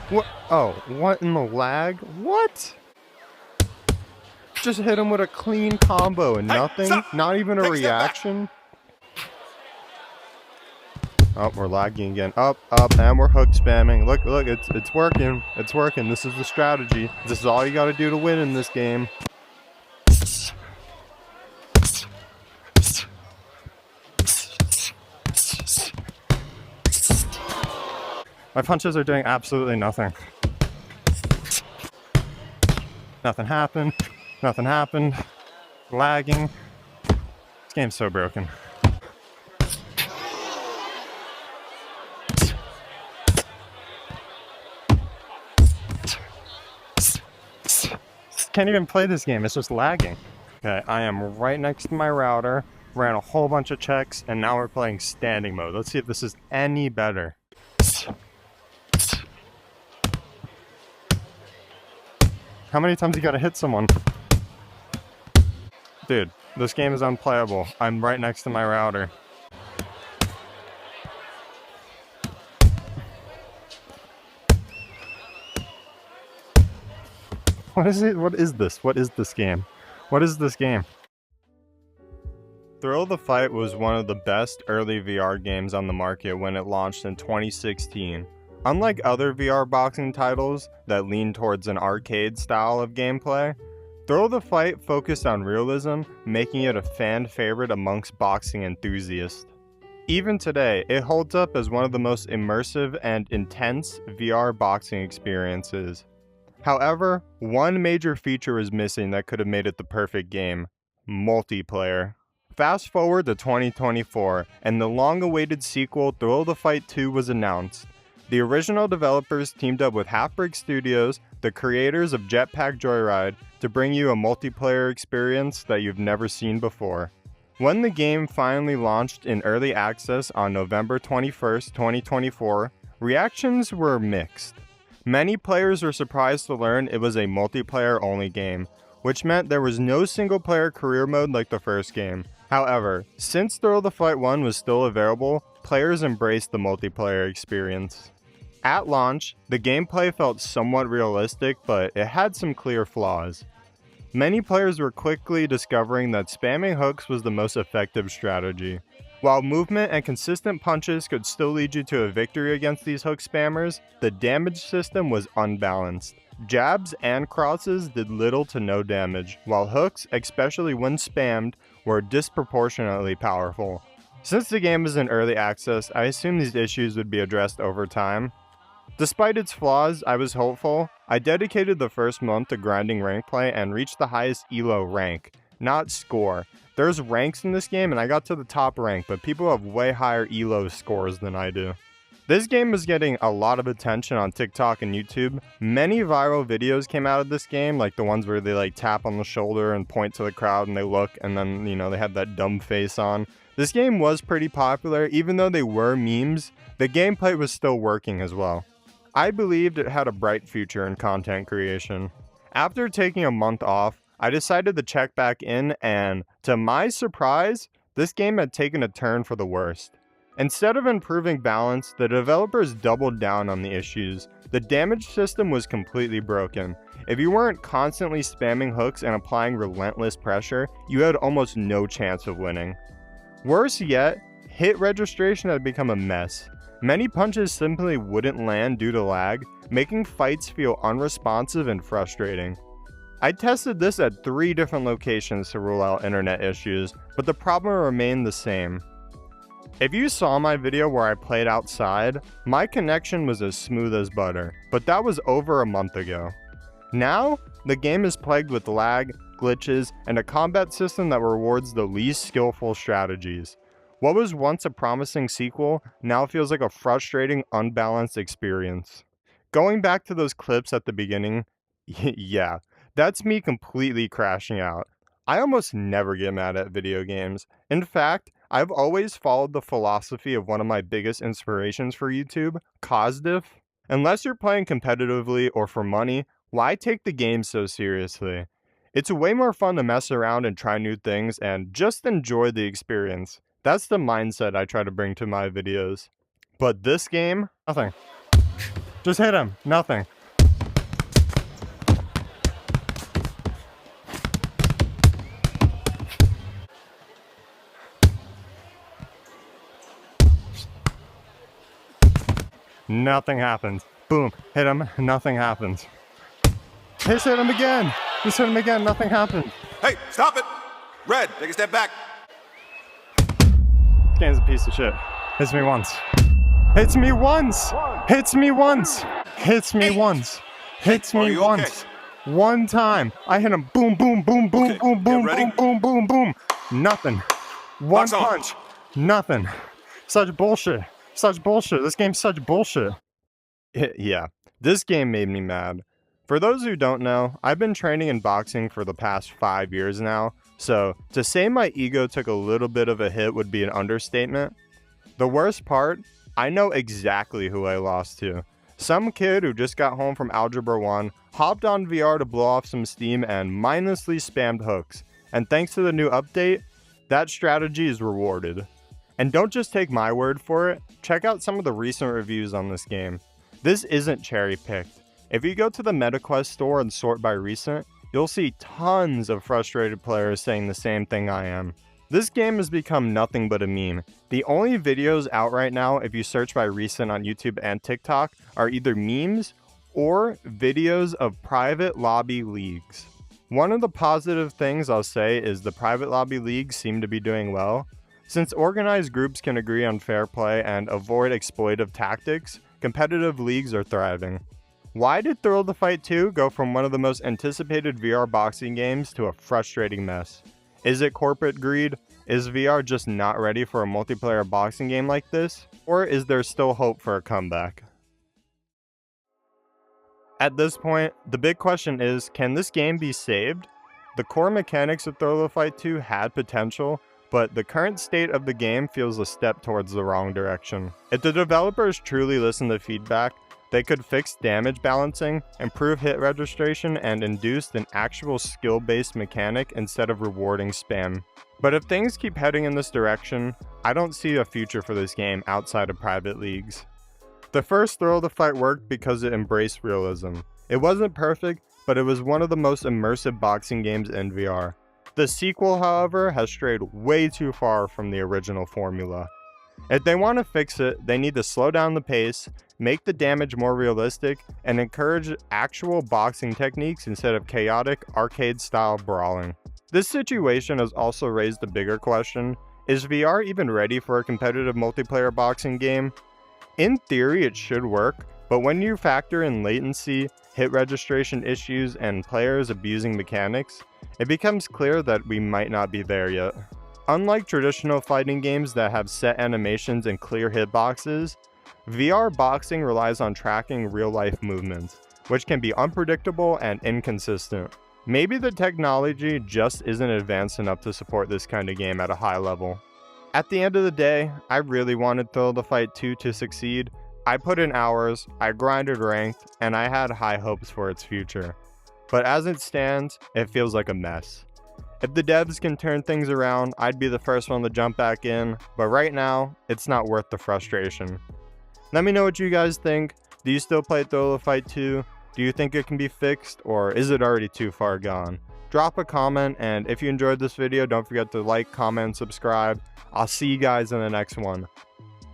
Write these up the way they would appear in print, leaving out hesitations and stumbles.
What? Oh, what in the lag? What? Just hit him with a clean combo and nothing? Not even a reaction? Oh, we're lagging again. Up, and we're hook spamming. Look, it's working. It's working. This is the strategy. This is all you gotta do to win in this game. My punches are doing absolutely nothing. Nothing happened. Nothing happened. Lagging. This game's so broken. Can't even play this game, it's just lagging. Okay, I am right next to my router, ran a whole bunch of checks, and now we're playing standing mode. Let's see if this is any better. How many times you gotta hit someone? Dude, this game is unplayable. I'm right next to my router. What is it? What is this? What is this game? What is this game? Thrill the Fight was one of the best early VR games on the market when it launched in 2016. Unlike other VR boxing titles that lean towards an arcade style of gameplay, Thrill the Fight focused on realism, making it a fan favorite amongst boxing enthusiasts. Even today, it holds up as one of the most immersive and intense VR boxing experiences. However, one major feature is missing that could have made it the perfect game: multiplayer. Fast forward to 2024, and the long-awaited sequel Thrill the Fight 2 was announced. The original developers teamed up with Half-Brick Studios, the creators of Jetpack Joyride, to bring you a multiplayer experience that you've never seen before. When the game finally launched in early access on November 21st, 2024, reactions were mixed. Many players were surprised to learn it was a multiplayer-only game, which meant there was no single-player career mode like the first game. However, since Thrill the Fight 1 was still available, players embraced the multiplayer experience. At launch, the gameplay felt somewhat realistic, but it had some clear flaws. Many players were quickly discovering that spamming hooks was the most effective strategy. While movement and consistent punches could still lead you to a victory against these hook spammers, the damage system was unbalanced. Jabs and crosses did little to no damage, while hooks, especially when spammed, were disproportionately powerful. Since the game is in early access, I assume these issues would be addressed over time. Despite its flaws, I was hopeful. I dedicated the first month to grinding rank play and reached the highest ELO rank, not score. There's ranks in this game and I got to the top rank, but people have way higher ELO scores than I do. This game is getting a lot of attention on TikTok and YouTube. Many viral videos came out of this game, like the ones where they like tap on the shoulder and point to the crowd and they look and then, they have that dumb face on. This game was pretty popular. Even though they were memes, the gameplay was still working as well. I believed it had a bright future in content creation. After taking a month off, I decided to check back in and, to my surprise, this game had taken a turn for the worst. Instead of improving balance, the developers doubled down on the issues. The damage system was completely broken. If you weren't constantly spamming hooks and applying relentless pressure, you had almost no chance of winning. Worse yet, hit registration had become a mess. Many punches simply wouldn't land due to lag, making fights feel unresponsive and frustrating. I tested this at 3 different locations to rule out internet issues, but the problem remained the same. If you saw my video where I played outside, my connection was as smooth as butter, but that was over a month ago. Now, the game is plagued with lag, glitches, and a combat system that rewards the least skillful strategies. What was once a promising sequel now feels like a frustrating, unbalanced experience. Going back to those clips at the beginning, yeah, that's me completely crashing out. I almost never get mad at video games. In fact, I've always followed the philosophy of one of my biggest inspirations for YouTube, Cosdiff. Unless you're playing competitively or for money, why take the game so seriously? It's way more fun to mess around and try new things and just enjoy the experience. That's the mindset I try to bring to my videos. But this game, nothing. Just hit him. Nothing. Nothing happens. Boom. Hit him. Nothing happens. Just hit him again. Just hit him again. Nothing happened. Hey, stop it! Red, take a step back. This game's a piece of shit. Hits me once. Hits me once. Hits me once. Hits me once. Hits me once. One time. I hit him. Boom, boom, boom, boom, boom, boom, boom, boom, boom, boom. Nothing. One punch. Nothing. Such bullshit. Such bullshit. This game's such bullshit. Yeah, this game made me mad. For those who don't know, I've been training in boxing for the past 5 years now, so to say my ego took a little bit of a hit would be an understatement. The worst part, I know exactly who I lost to. Some kid who just got home from Algebra 1 hopped on VR to blow off some steam and mindlessly spammed hooks, and thanks to the new update, that strategy is rewarded. And don't just take my word for it, check out some of the recent reviews on this game. This isn't cherry-picked. If you go to the MetaQuest store and sort by recent, you'll see tons of frustrated players saying the same thing I am. This game has become nothing but a meme. The only videos out right now, if you search by recent on YouTube and TikTok, are either memes or videos of private lobby leagues. One of the positive things I'll say is the private lobby leagues seem to be doing well. Since organized groups can agree on fair play and avoid exploitive tactics, competitive leagues are thriving. Why did Thrill of the Fight 2 go from one of the most anticipated VR boxing games to a frustrating mess? Is it corporate greed? Is VR just not ready for a multiplayer boxing game like this? Or is there still hope for a comeback? At this point, the big question is, can this game be saved? The core mechanics of Thrill of the Fight 2 had potential, but the current state of the game feels a step towards the wrong direction. If the developers truly listen to feedback, they could fix damage balancing, improve hit registration, and induce an actual skill-based mechanic instead of rewarding spam. But if things keep heading in this direction, I don't see a future for this game outside of private leagues. The first Thrill of the Fight worked because it embraced realism. It wasn't perfect, but it was one of the most immersive boxing games in VR. The sequel, however, has strayed way too far from the original formula. If they want to fix it, they need to slow down the pace, make the damage more realistic, and encourage actual boxing techniques instead of chaotic, arcade-style brawling. This situation has also raised the bigger question, is VR even ready for a competitive multiplayer boxing game? In theory, it should work, but when you factor in latency, hit registration issues, and players abusing mechanics, it becomes clear that we might not be there yet. Unlike traditional fighting games that have set animations and clear hitboxes, VR boxing relies on tracking real-life movements, which can be unpredictable and inconsistent. Maybe the technology just isn't advanced enough to support this kind of game at a high level. At the end of the day, I really wanted Thrill of the Fight 2 to succeed. I put in hours, I grinded ranked, and I had high hopes for its future. But as it stands, it feels like a mess. If the devs can turn things around, I'd be the first one to jump back in, but right now, it's not worth the frustration. Let me know what you guys think. Do you still play Thrill of the Fight 2? Do you think it can be fixed, or is it already too far gone? Drop a comment, and if you enjoyed this video, don't forget to like, comment, and subscribe. I'll see you guys in the next one.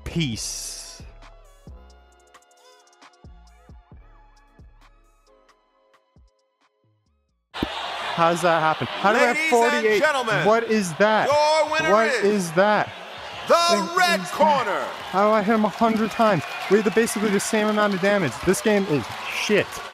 Peace. How does that happen? How do I have 48? What is that? What is that? The red corner. How do I hit him 100 times? We have basically the same amount of damage. This game is shit.